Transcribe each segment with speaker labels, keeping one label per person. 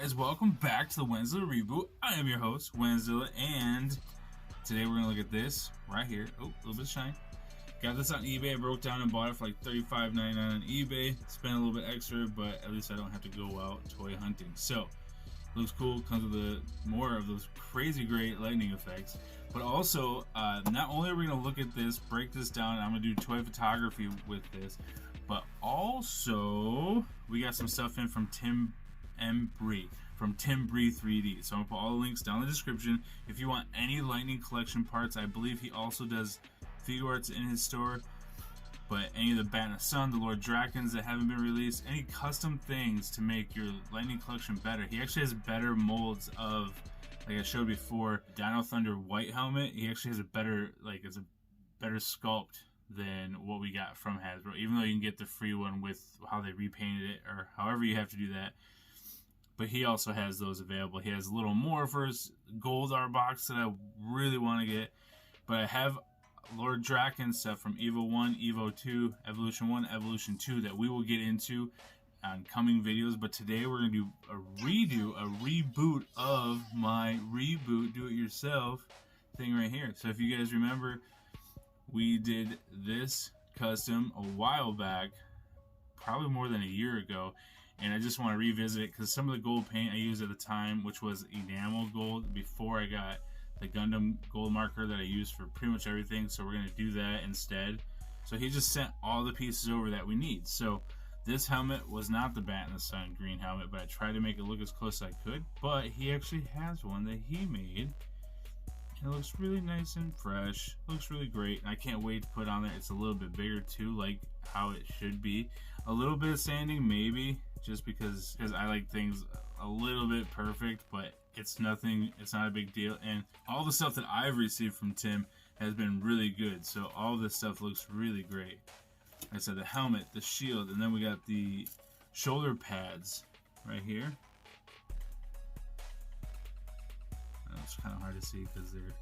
Speaker 1: guys, welcome back to the Wenzilla Reboot. I am your host, Wenzilla, and today we're going to look at this right here. Oh, a little bit of shine. Got this on eBay. I broke down and bought it for like $35.99 on eBay. Spent a little bit extra, but at least I don't have to go out toy hunting. So, looks cool. Comes with more of those crazy great lightning effects. But also, not only are we going to look at this, break this down, and I'm going to do toy photography with this, but also we got some stuff in from Embree, from Embree 3D. So I'm gonna put all the links down in the description. If you want any lightning collection parts, I believe he also does figure arts in his store. But any of the Bat in the Sun, the Lord Drakens that haven't been released, any custom things to make your lightning collection better. He actually has better molds of, like I showed before, Dino Thunder white helmet. He actually has a better, it's a better sculpt than what we got from Hasbro, even though you can get the free one with how they repainted it or however you have to do that. But he also has those available. He has little Morphers, Gold art box that I really want to get. But I have Lord Draken stuff from Evo 1, Evo 2, Evolution 1, Evolution 2 that we will get into on coming videos. But today we're going to do a reboot of my reboot do-it-yourself thing right here. So if you guys remember, we did this custom a while back, probably more than a year ago, and I just want to revisit it because some of the gold paint I used at the time, which was enamel gold before I got the Gundam gold marker that I used for pretty much everything, so we're going to do that instead. So he just sent all the pieces over that we need. So this helmet was not the Bat in the Sun green helmet, but I tried to make it look as close as I could, but he actually has one that he made. It looks really nice and fresh. Looks really great. And I can't wait to put on there. It's a little bit bigger too, like how it should be. A little bit of sanding, maybe, just because I like things a little bit perfect, but it's nothing. It's not a big deal. And all the stuff that I've received from Tim has been really good. So all this stuff looks really great. Like I said, the helmet, the shield, and then we got the shoulder pads right here. It's kind of hard to see because they're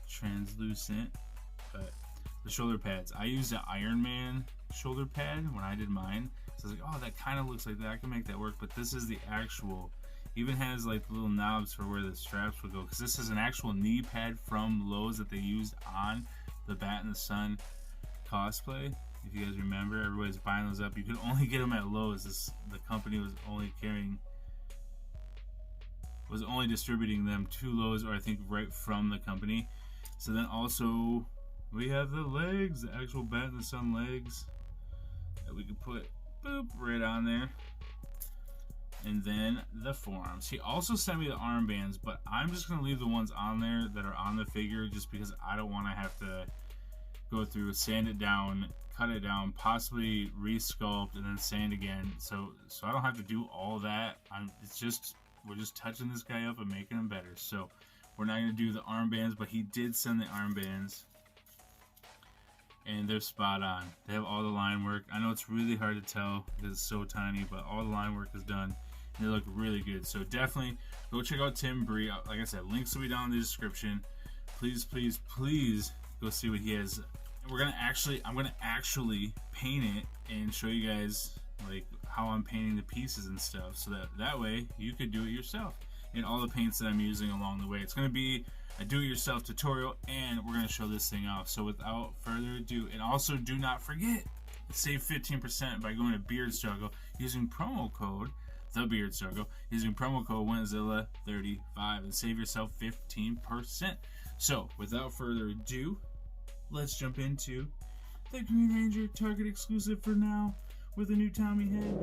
Speaker 1: translucent, but the shoulder pads, I used an Iron Man shoulder pad when I did mine, so I was like, oh, that kind of looks like that, I can make that work. But this is the actual, even has like the little knobs for where the straps would go, because this is an actual knee pad from Lowe's that they used on the Bat in the Sun cosplay. If you guys remember, everybody's buying those up. You could only get them at Lowe's. The company was only distributing them to Lowe's, or I think right from the company. So then also we have the legs, the actual Bat in the Sun legs that we could put boop right on there, and then the forearms. He also sent me the armbands, but I'm just gonna leave the ones on there that are on the figure just because I don't want to have to go through, sand it down, cut it down, possibly resculpt, and then sand again. So I don't have to do all that. We're just touching this guy up and making him better. So we're not going to do the armbands, but he did send the armbands, and they're spot on. They have all the line work. I know it's really hard to tell because it's so tiny, but all the line work is done, and they look really good. So definitely go check out Embree. Like I said, links will be down in the description. Please, please, please go see what he has. And I'm gonna actually paint it and show you guys like how I'm painting the pieces and stuff, so that way you could do it yourself. And all the paints that I'm using along the way, it's going to be a do-it-yourself tutorial, and we're going to show this thing off. So without further ado, and also do not forget, save 15% by going to Beard Struggle using promo code TheBeardStruggle, using promo code Wenzilla35, and save yourself 15%. So without further ado, let's jump into the Green Ranger Target exclusive for now, with a new Tommy head.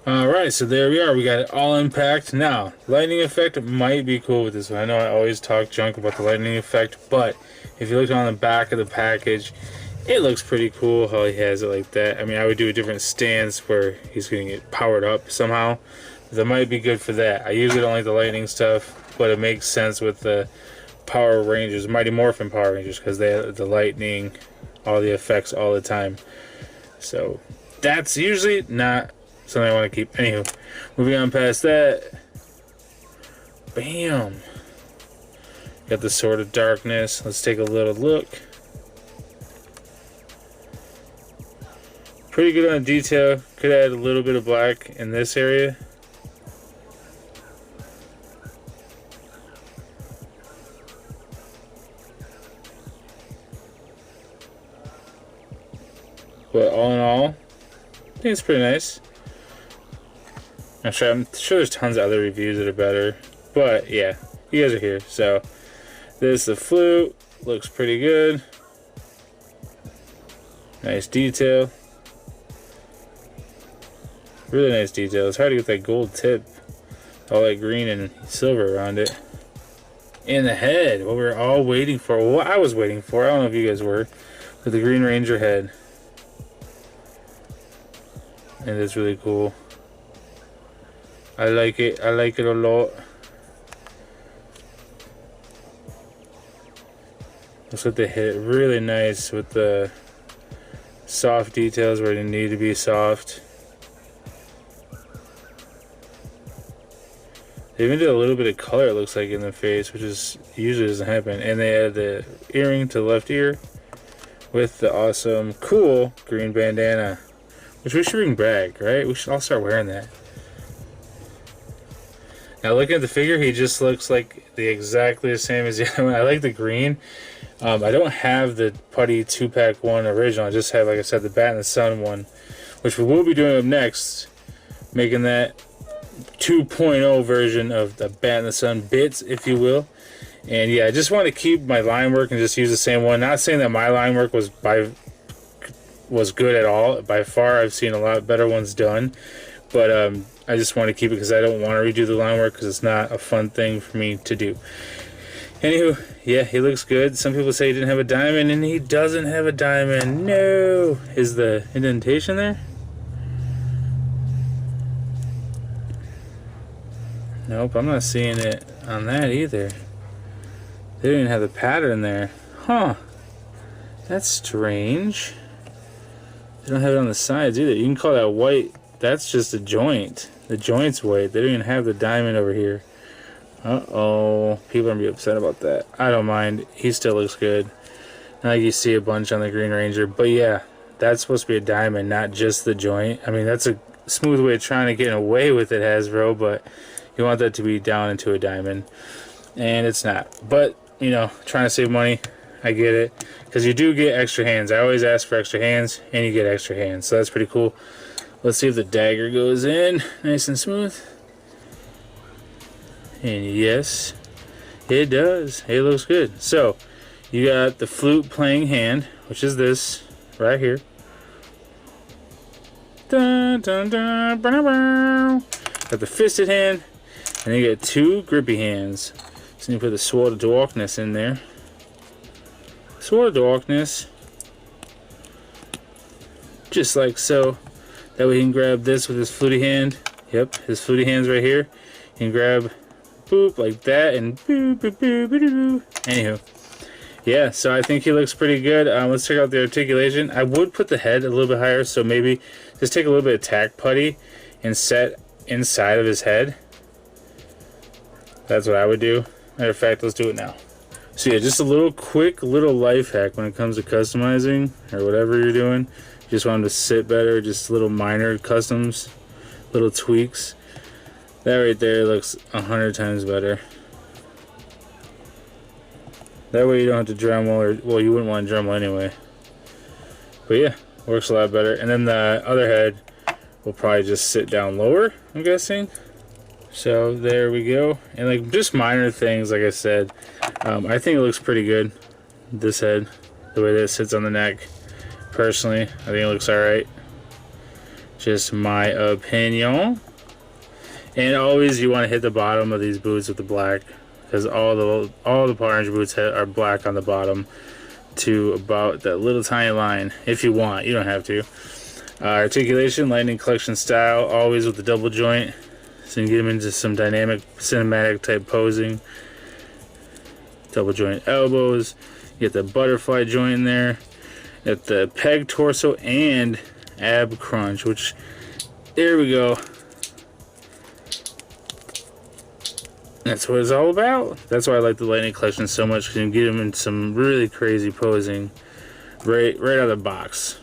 Speaker 1: Alright, so there we are. We got it all unpacked. Now, lightning effect might be cool with this one. I know I always talk junk about the lightning effect, but if you look on the back of the package, it looks pretty cool how he has it like that. I mean, I would do a different stance where he's going to get powered up somehow. That might be good for that. I usually don't like the lightning stuff, but it makes sense with the Power Rangers, Mighty Morphin Power Rangers, because they have the lightning, all the effects all the time. So, that's usually not something I want to keep. Anywho, moving on past that. Bam! Got the Sword of Darkness. Let's take a little look. Pretty good on detail. Could add a little bit of black in this area. But all in all, I think it's pretty nice. I'm sure there's tons of other reviews that are better. But yeah, you guys are here. So this, the flute, looks pretty good. Nice detail. Really nice detail. It's hard to get that gold tip. All that green and silver around it. And the head, what we're all waiting for. What I was waiting for. I don't know if you guys were. With the Green Ranger head. And it's really cool. I like it. I like it a lot. Looks like they hit it really nice with the soft details where they need to be soft. They even did a little bit of color, it looks like, in the face, which is usually doesn't happen. And they added the earring to the left ear with the awesome, cool green bandana. Which we should bring back, right? We should all start wearing that. Now looking at the figure, he just looks like exactly the same as the other one. I like the green. I don't have the Putty 2-pack one original. I just have, like I said, the Bat in the Sun one, which we will be doing up next, making that 2.0 version of the Bat in the Sun bits, if you will. And yeah, I just want to keep my line work and just use the same one. Not saying that my line work was good at all. By far, I've seen a lot better ones done, but I just want to keep it because I don't want to redo the line work because it's not a fun thing for me to do. Anywho, yeah, he looks good. Some people say he didn't have a diamond, and he doesn't have a diamond. No! Is the indentation there? Nope, I'm not seeing it on that either. They didn't have the pattern there. Huh. That's strange. They don't have it on the sides either. You can call that white. That's just a joint. The joint's white. They don't even have the diamond over here. Uh-oh. People are going to be upset about that. I don't mind. He still looks good. Not like you see a bunch on the Green Ranger. But yeah, that's supposed to be a diamond, not just the joint. I mean, that's a smooth way of trying to get away with it, Hasbro, but you want that to be down into a diamond. And it's not. But, you know, trying to save money, I get it. Because you do get extra hands. I always ask for extra hands, and you get extra hands. So that's pretty cool. Let's see if the dagger goes in nice and smooth. And yes, it does. It looks good. So, you got the flute playing hand, which is this right here. Dun, dun, dun, bah, bah. Got the fisted hand, and then you get two grippy hands. So you put the Sword of Darkness in there. Sword of Darkness. Just like so. That way he can grab this with his fluty hand. Yep, his fluty hand's right here. You can grab, boop, like that, and boop, boop, boop, boop, boop. Anywho. Yeah, so I think he looks pretty good. Let's check out the articulation. I would put the head a little bit higher, so maybe just take a little bit of tack putty and set inside of his head. That's what I would do. Matter of fact, let's do it now. So yeah, just a quick little life hack when it comes to customizing or whatever you're doing. You just want them to sit better, just little minor customs, little tweaks. That right there looks 100 times better. That way you don't have to Dremel, or well, you wouldn't want to Dremel anyway. But yeah, works a lot better. And then the other head will probably just sit down lower, I'm guessing. So there we go. And like just minor things, like I said, I think it looks pretty good. This head, the way that it sits on the neck. Personally, I think it looks alright.
Speaker 2: Just my opinion. And always you want to hit the bottom of these boots with the black, because all the Power Ranger boots are black on the bottom to about that little tiny line. If you want, you don't have to. Articulation, Lightning Collection style, always with the double joint, so you can get them into some dynamic cinematic type posing. Double joint elbows, you get the butterfly joint in there, you got the peg torso and ab crunch, which, there we go. That's what it's all about. That's why I like the Lightning Collection so much, because you can get them in some really crazy posing right out of the box.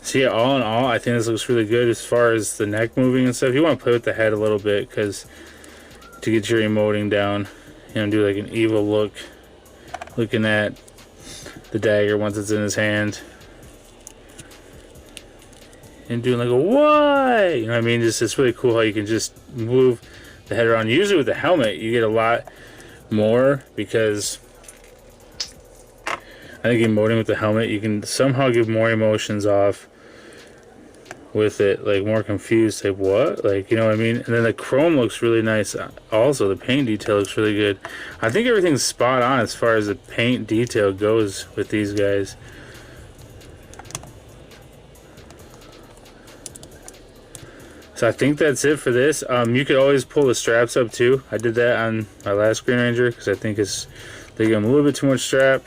Speaker 2: So yeah, all in all, I think this looks really good as far as the neck moving and stuff. You want to play with the head a little bit, because to get your emoting down, you know, do like an evil look, looking at the dagger once it's in his hand. And doing like a what? You know what I mean? Just, it's really cool how you can just move the head around. Usually with the helmet, you get a lot more, because I think emoting with the helmet, you can somehow give more emotions off with it, like more confused, like what? Like, you know what I mean? And then the chrome looks really nice. Also, the paint detail looks really good. I think everything's spot on as far as the paint detail goes with these guys. So I think that's it for this. You could always pull the straps up too. I did that on my last Green Ranger, because I think they give them a little bit too much strap.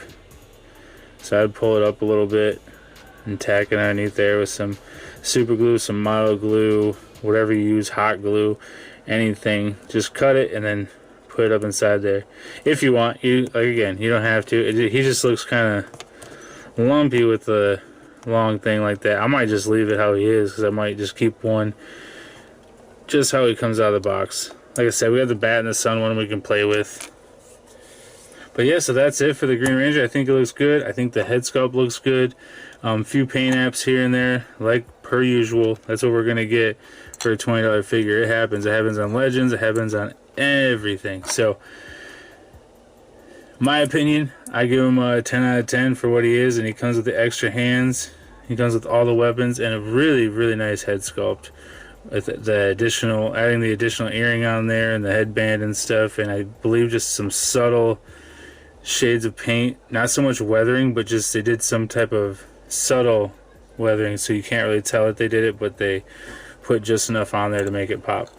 Speaker 2: So I'd pull it up a little bit and tack it underneath there with some super glue, some model glue, whatever you use, hot glue, anything. Just cut it and then put it up inside there. If you want, again, you don't have to. He just looks kind of lumpy with the long thing like that. I might just leave it how he is, because I might just keep one just how he comes out of the box. Like I said, we have the Bat in the Sun one we can play with. But yeah, so that's it for the Green Ranger. I think it looks good. I think the head sculpt looks good. Few paint apps here and there, like per usual. That's what we're gonna get for a $20 figure. It happens. It happens on Legends. It happens on everything. So, my opinion, I give him a 10 out of 10 for what he is, and he comes with the extra hands. He comes with all the weapons and a really, really nice head sculpt. With the additional, adding the additional earring on there and the headband and stuff, and I believe just some subtle shades of paint. Not so much weathering, but just they did some type of subtle weathering, so you can't really tell that they did it, but they put just enough on there to make it pop.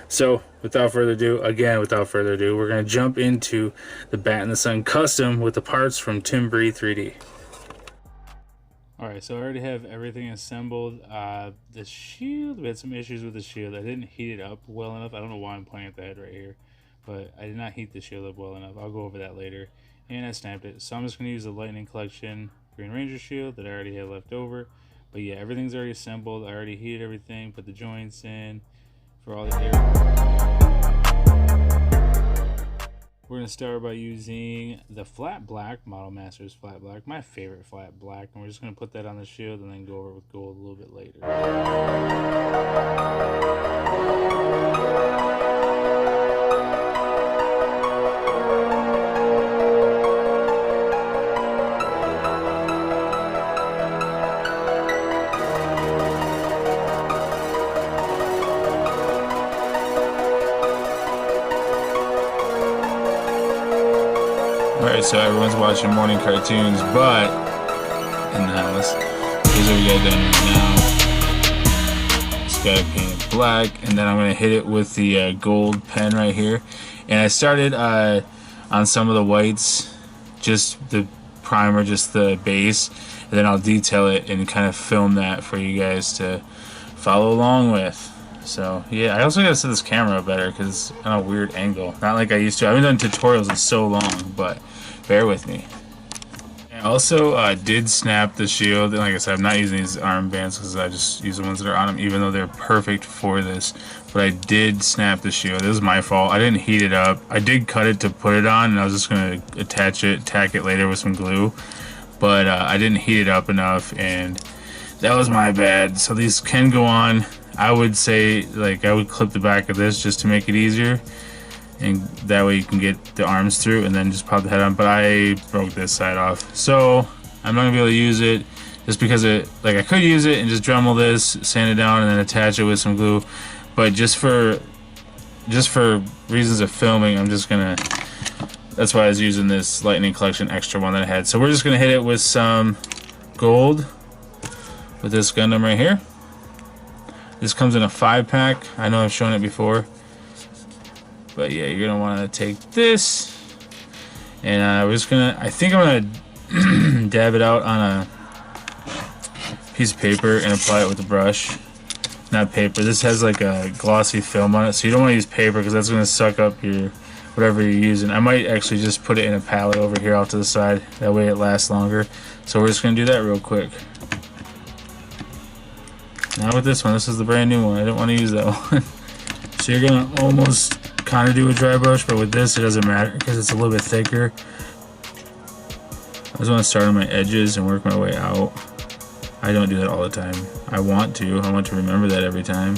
Speaker 2: So without further ado, we're going to jump into the Bat in the Sun custom with the parts from Embree 3D. Alright, so I already have everything assembled. The shield, we had some issues with the shield. I didn't heat it up well enough. I don't know why I'm pointing at the head right here, but I did not heat the shield up well enough. I'll go over that later. And I snapped it. So I'm just going to use the Lightning Collection Green Ranger shield that I already had left over. But yeah, everything's already assembled. I already heated everything, put the joints in for all the air. We're going to start by using the flat black, Model Masters flat black, my favorite flat black, and we're just going to put that on the shield and then go over with gold a little bit later. Alright, so everyone's watching morning cartoons, but in the house. Here's what we got done right now. Just gotta paint it black, and then I'm gonna hit it with the gold pen right here. And I started on some of the whites, just the primer, just the base, and then I'll detail it and kind of film that for you guys to follow along with. So yeah, I also gotta set this camera up better because it's on a weird angle. Not like I used to. I haven't done tutorials in so long, but bear with me. I also did snap the shield, and like I said, I'm not using these armbands because I just use the ones that are on them, even though they're perfect for this. But I did snap the shield. This is my fault. I didn't heat it up. I did cut it to put it on, and I was just gonna attach it, tack it later with some glue. But I didn't heat it up enough, and that was my bad. So these can go on. I would say, like, I would clip the back of this just to make it easier, and that way you can get the arms through and then just pop the head on. But I broke this side off, so I'm not gonna be able to use it just because I could use it and just Dremel this, sand it down, and then attach it with some glue. But just for reasons of filming, I'm just gonna. That's why I was using this Lightning Collection extra one that I had. So we're just gonna hit it with some gold with this Gundam right here. This comes in a 5-pack. I know I've shown it before, but yeah, you're gonna want to take this, and we're just gonna. I think I'm gonna dab it out on a piece of paper and apply it with a brush. Not paper. This has like a glossy film on it, so you don't want to use paper because that's gonna suck up your whatever you're using. I might actually just put it in a palette over here off to the side. That way it lasts longer. So we're just gonna do that real quick. Now with this one, this is the brand new one. I didn't want to use that one. So you're gonna almost kind of do a dry brush, but with this it doesn't matter because it's a little bit thicker. I just want to start on my edges and work my way out. I don't do that all the time. I want to remember that every time.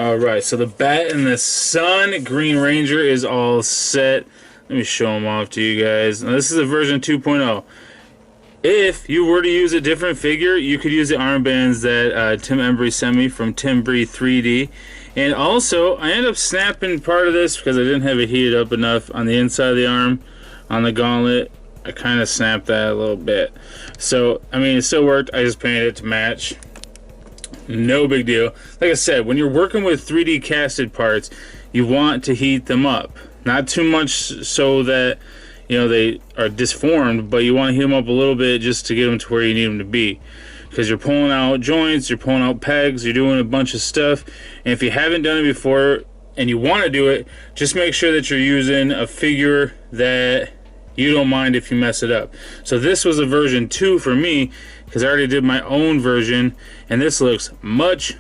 Speaker 2: Alright, so the Bat in the Sun Green Ranger is all set. Let me show them off to you guys. Now, this is a version 2.0. If you were to use a different figure, you could use the armbands that Tim Embree sent me from Embree 3D. And also, I ended up snapping part of this because I didn't have it heated up enough on the inside of the arm, on the gauntlet. I kind of snapped that a little bit. So, I mean, it still worked. I just painted it to match. No big deal. Like I said, when you're working with 3D casted parts, you want to heat them up. Not too much so that, you know, they are disformed, but you want to heat them up a little bit just to get them to where you need them to be. Because you're pulling out joints, you're pulling out pegs, you're doing a bunch of stuff. And if you haven't done it before and you want to do it, just make sure that you're using a figure that you don't mind if you mess it up. So this was a version 2 for me, because I already did my own version, and this looks much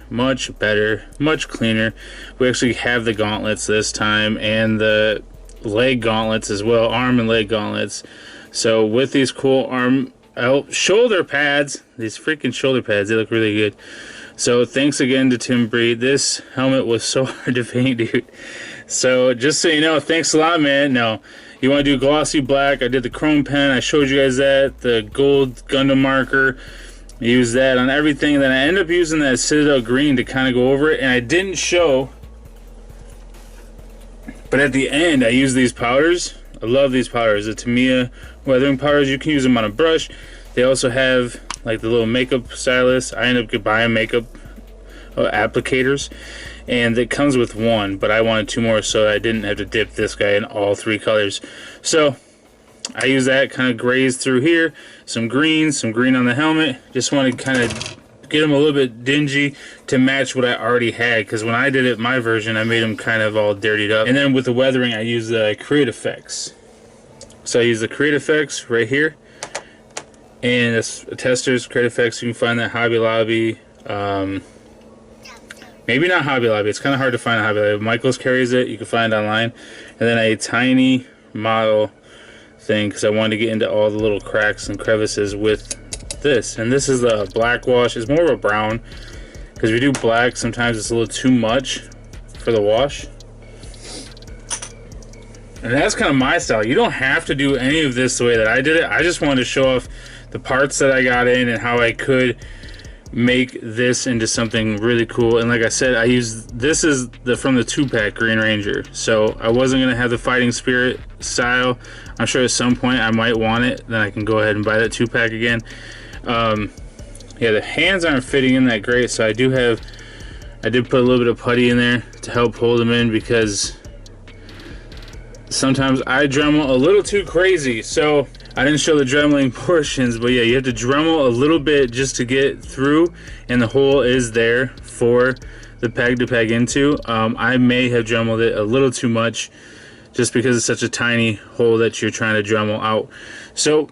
Speaker 2: better, much cleaner. We actually have the gauntlets this time, and the leg gauntlets as well, arm and leg gauntlets. So with these cool shoulder pads, these freaking shoulder pads, they look really good. So thanks again to Embree. This helmet was so hard to paint, dude. So just so you know, thanks a lot, man. Now, you want to do glossy black, I did the chrome pen, I showed you guys that, the gold Gundam marker, I used that on everything, and then I ended up using that Citadel green to kind of go over it, and I didn't show, but at the end I used these powders. I love these powders, the Tamiya weathering powders. You can use them on a brush. They also have like the little makeup stylus. I ended up buying makeup applicators, and it comes with one, but I wanted 2 more so I didn't have to dip this guy in all 3 colors. So I use that, kind of graze through here, some green on the helmet. Just want to kind of get them a little bit dingy to match what I already had, because when I did it my version, I made them kind of all dirtied up. And then with the weathering, I use the Create Effects. So I use the Create Effects right here, and it's a Testers Create Effects. You can find that Hobby Lobby. Maybe not Hobby Lobby. It's kind of hard to find a Hobby Lobby. Michaels carries it. You can find it online. And then a tiny model thing, because I wanted to get into all the little cracks and crevices with this. And this is the black wash. It's more of a brown, because if you do black, sometimes it's a little too much for the wash. And that's kind of my style. You don't have to do any of this the way that I did it. I just wanted to show off the parts that I got in and how I could make this into something really cool. And like I said, this is from the 2-pack Green Ranger, so I wasn't gonna have the fighting spirit style. I'm sure at some point I might want it, then I can go ahead and buy that 2-pack again. Yeah, the hands aren't fitting in that great, so I did put a little bit of putty in there to help hold them in, because sometimes I Dremel a little too crazy. So I didn't show the dremeling portions, but yeah, you have to Dremel a little bit just to get through, and the hole is there for the peg to peg into. I may have Dremeled it a little too much, just because it's such a tiny hole that you're trying to Dremel out. So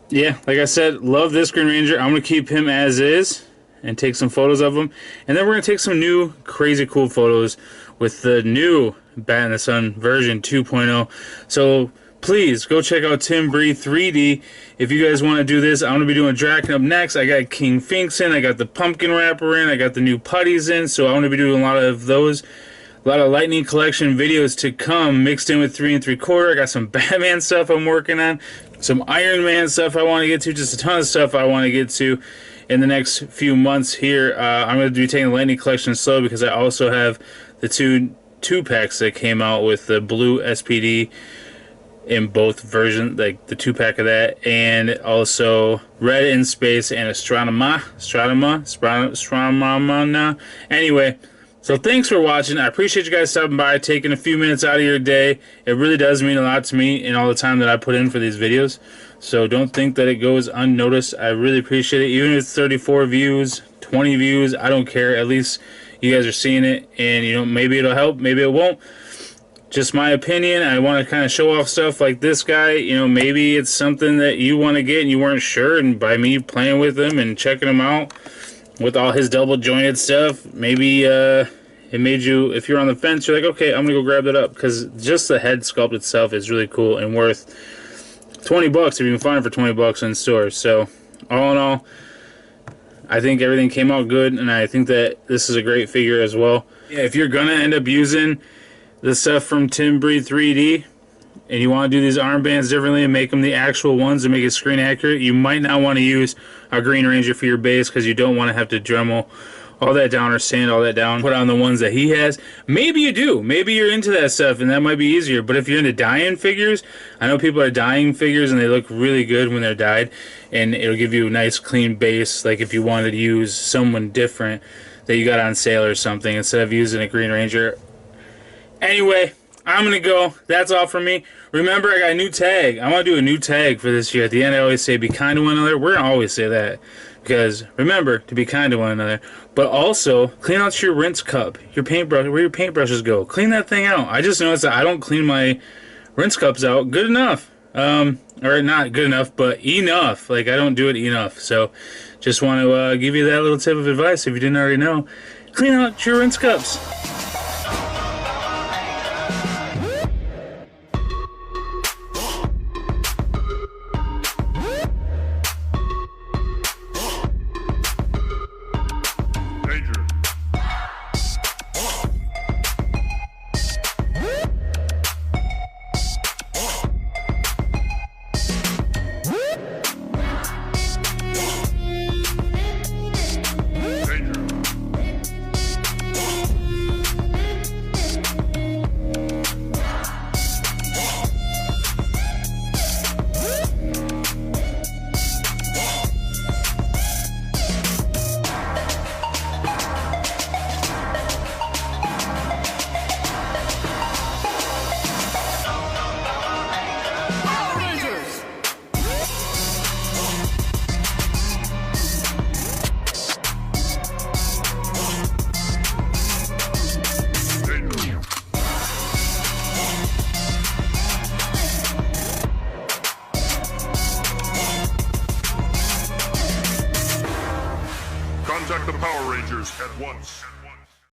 Speaker 2: yeah, like I said, love this Green Ranger. I'm gonna keep him as is and take some photos of him, and then we're gonna take some new crazy cool photos with the new Bat in the Sun version 2.0. So please go check out Embree 3D if you guys want to do this. I'm going to be doing Draken up next. I got King Finks in, I got the pumpkin wrapper in, I got the new putties in, so I'm going to be doing a lot of those. A lot of Lightning Collection videos to come, mixed in with 3 3/4. I got some Batman stuff I'm working on, some Iron Man stuff I want to get to, just a ton of stuff I want to get to in the next few months here. I'm going to be taking the Lightning Collection slow, because I also have the 2 packs that came out with the blue SPD in both versions, like the 2-pack of that, and also Red in Space and Astronomana. Anyway, so thanks for watching. I appreciate you guys stopping by, taking a few minutes out of your day. It really does mean a lot to me in all the time that I put in for these videos. So don't think that it goes unnoticed. I really appreciate it. Even if it's 34 views, 20 views, I don't care. At least you guys are seeing it, and you know, maybe it'll help, maybe it won't. Just my opinion. I want to kind of show off stuff like this guy. You know, maybe it's something that you want to get and you weren't sure, and by me playing with him and checking him out with all his double jointed stuff, maybe it made you, if you're on the fence, you're like, okay, I'm gonna go grab that up, because just the head sculpt itself is really cool and worth 20 bucks if you can find it for 20 bucks in stores. So all in all, I think everything came out good, and I think that this is a great figure as well. Yeah, if you're gonna end up using the stuff from Embree 3D and you want to do these armbands differently and make them the actual ones and make it screen accurate, you might not want to use a Green Ranger for your base because you don't want to have to Dremel all that down or sand all that down, put on the ones that he has. Maybe you do. Maybe you're into that stuff and that might be easier. But if you're into dyeing figures, I know people are dyeing figures and they look really good when they're dyed, and it'll give you a nice clean base. Like if you wanted to use someone different that you got on sale or something instead of using a Green Ranger. Anyway, I'm gonna go. That's all from me. Remember, I got a new tag. I want to do a new tag for this year. At the end, I always say be kind to one another. We're gonna always say that. Because remember to be kind to one another, but also clean out your rinse cup, your paintbrush, where your paintbrushes go. Clean that thing out. I just noticed that I don't clean my rinse cups out good enough, or not good enough, but enough. Like I don't do it enough. So, just want to give you that little tip of advice if you didn't already know. Clean out your rinse cups.
Speaker 3: Contact the Power Rangers at once.